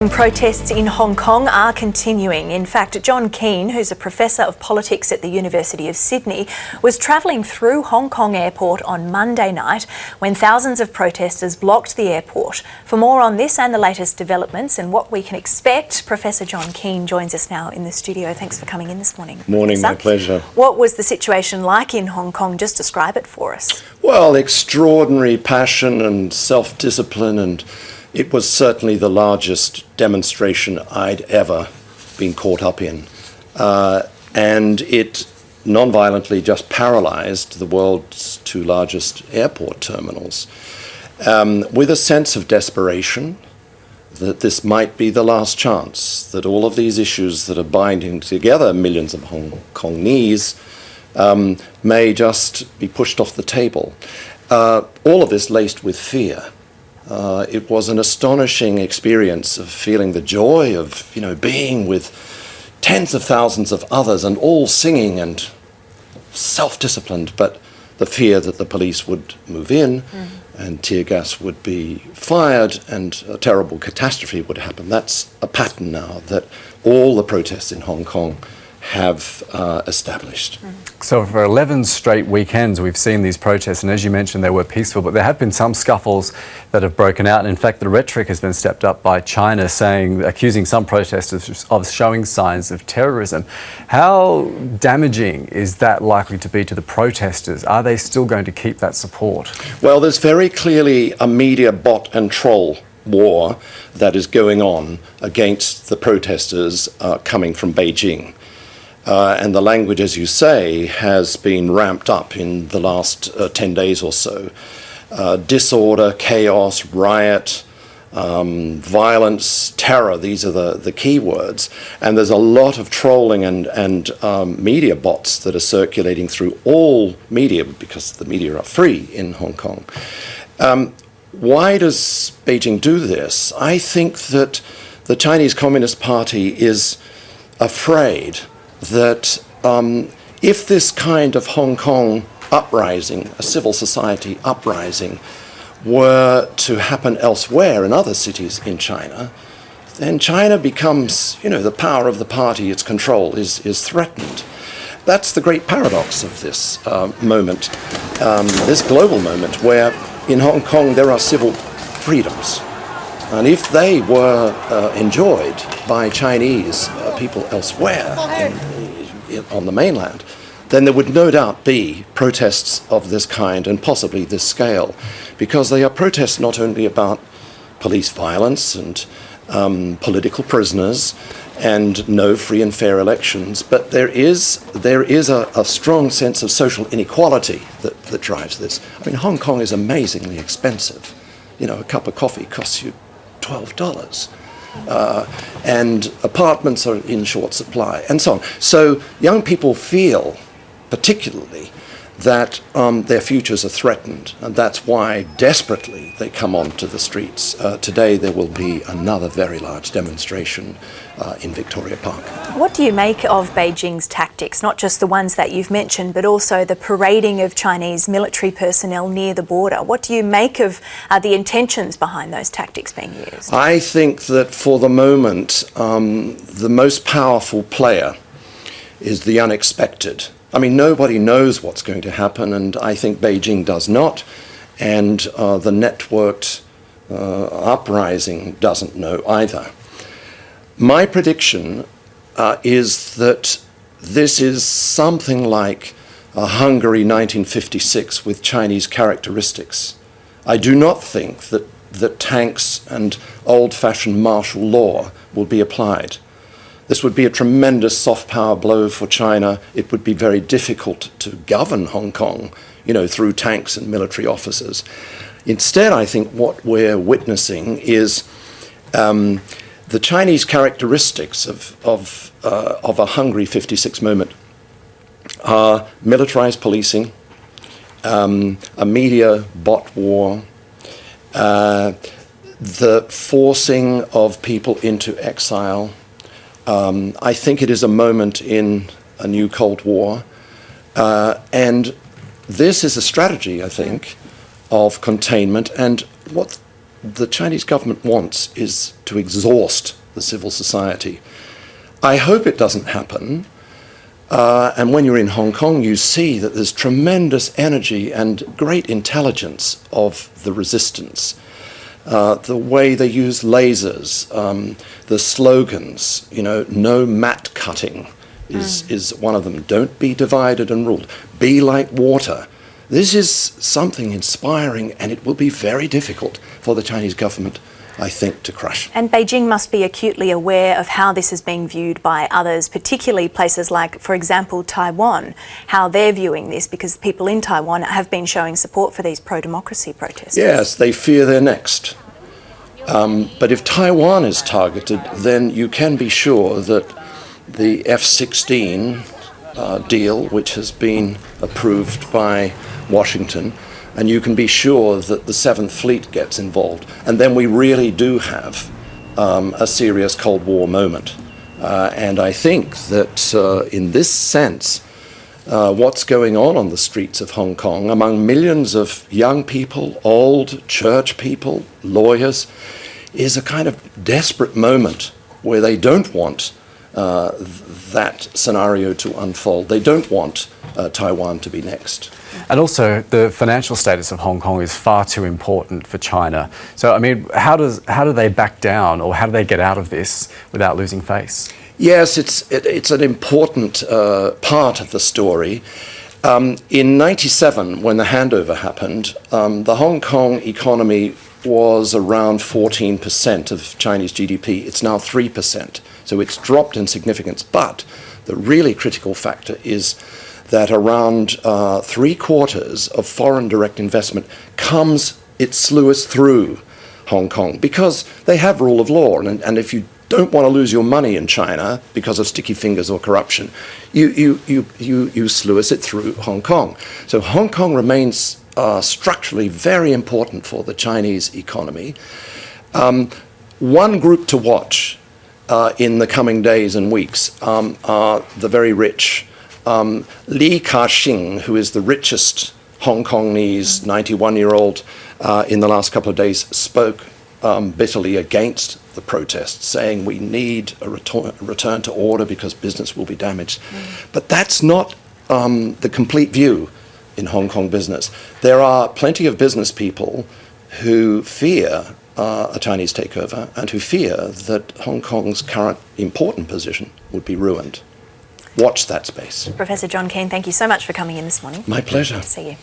Protests in Hong Kong are continuing. In fact, John Keane, who's a professor of politics at the University of Sydney, was travelling through Hong Kong airport on Monday night when thousands of protesters blocked the airport. For more on this and the latest developments and what we can expect, Professor John Keane joins us now in the studio. Thanks for coming in this morning. Morning, my pleasure. What was the situation like in Hong Kong? Just describe it for us. Well, extraordinary passion and self-discipline, and it was certainly the largest demonstration I'd ever been caught up in. And it non-violently just paralysed the world's two largest airport terminals with a sense of desperation that this might be the last chance, that all of these issues that are binding together millions of Hong Kongese may just be pushed off the table. All of this laced with fear. It was an astonishing experience of feeling the joy of, being with tens of thousands of others and all singing and self-disciplined, but the fear that the police would move in and tear gas would be fired and a terrible catastrophe would happen. That's a pattern now that all the protests in Hong Kong have established. So for 11 straight weekends we've seen these protests, and as you mentioned, they were peaceful, but there have been some scuffles that have broken out. And in fact, the rhetoric has been stepped up by China, accusing some protesters of showing signs of terrorism. How damaging is that likely to be to the protesters? Are they still going to keep that support? Well, there's very clearly a media bot and troll war that is going on against the protesters coming from Beijing. And the language, as you say, has been ramped up in the last 10 days or so. Disorder, chaos, riot, violence, terror, these are the key words. And there's a lot of trolling and media bots that are circulating through all media, because the media are free in Hong Kong. Why does Beijing do this? I think that the Chinese Communist Party is afraid that if this kind of Hong Kong uprising, a civil society uprising, were to happen elsewhere in other cities in China, then China becomes, the power of the party, its control is threatened. That's the great paradox of this moment, this global moment, where in Hong Kong there are civil freedoms. And if they were enjoyed by Chinese people elsewhere on the mainland, then there would no doubt be protests of this kind and possibly this scale, because they are protests not only about police violence and political prisoners and no free and fair elections, but there is a strong sense of social inequality that drives this. I mean, Hong Kong is amazingly expensive. A cup of coffee costs you $12. And apartments are in short supply, and so on. So young people feel, particularly, that their futures are threatened, and that's why desperately they come onto the streets. Today there will be another very large demonstration in Victoria Park. What do you make of Beijing's tactics, not just the ones that you've mentioned, but also the parading of Chinese military personnel near the border? What do you make of the intentions behind those tactics being used? I think that for the moment, the most powerful player is the unexpected. I mean, nobody knows what's going to happen, and I think Beijing does not, and the networked uprising doesn't know either. My prediction is that this is something like a Hungary 1956 with Chinese characteristics. I do not think that tanks and old-fashioned martial law will be applied. This would be a tremendous soft power blow for China. It would be very difficult to govern Hong Kong, through tanks and military officers. Instead, I think what we're witnessing is the Chinese characteristics of a Hungary 56 moment are militarized policing, a media bot war, the forcing of people into exile. I think it is a moment in a new Cold War, and this is a strategy, I think, of containment. And what the Chinese government wants is to exhaust the civil society. I hope it doesn't happen. And when you're in Hong Kong, you see that there's tremendous energy and great intelligence of the resistance. The way they use lasers, the slogans, no mat cutting is one of them. Don't be divided and ruled. Be like water. This is something inspiring, and it will be very difficult for the Chinese government, I think, to crush. And Beijing must be acutely aware of how this is being viewed by others, particularly places like, for example, Taiwan, how they're viewing this, because people in Taiwan have been showing support for these pro-democracy protests. Yes, they fear they're next. But if Taiwan is targeted, then you can be sure that the F-16 deal, which has been approved by Washington, and you can be sure that the 7th Fleet gets involved. And then we really do have a serious Cold War moment. And I think that in this sense, what's going on the streets of Hong Kong among millions of young people, old church people, lawyers, is a kind of desperate moment where they don't want that scenario to unfold. They don't want Taiwan to be next. And also, the financial status of Hong Kong is far too important for China. So, I mean, how do they back down, or how do they get out of this without losing face? Yes, it's an important part of the story. In '97, when the handover happened, the Hong Kong economy was around 14% of Chinese GDP. It's now 3%. So it's dropped in significance. But the really critical factor is that around 3/4 of foreign direct investment it slews through Hong Kong because they have rule of law. And if you don't want to lose your money in China because of sticky fingers or corruption, you sluice it through Hong Kong. So Hong Kong remains structurally very important for the Chinese economy. One group to watch in the coming days and weeks are the very rich. Li Ka-shing, who is the richest Hong Kongese 91-year-old, in the last couple of days spoke bitterly against the protests, saying we need a return to order because business will be damaged. But that's not the complete view in Hong Kong business. There are plenty of business people who fear a Chinese takeover and who fear that Hong Kong's current important position would be ruined. Watch that space. Professor John Keane, thank you so much for coming in this morning. My pleasure. See you.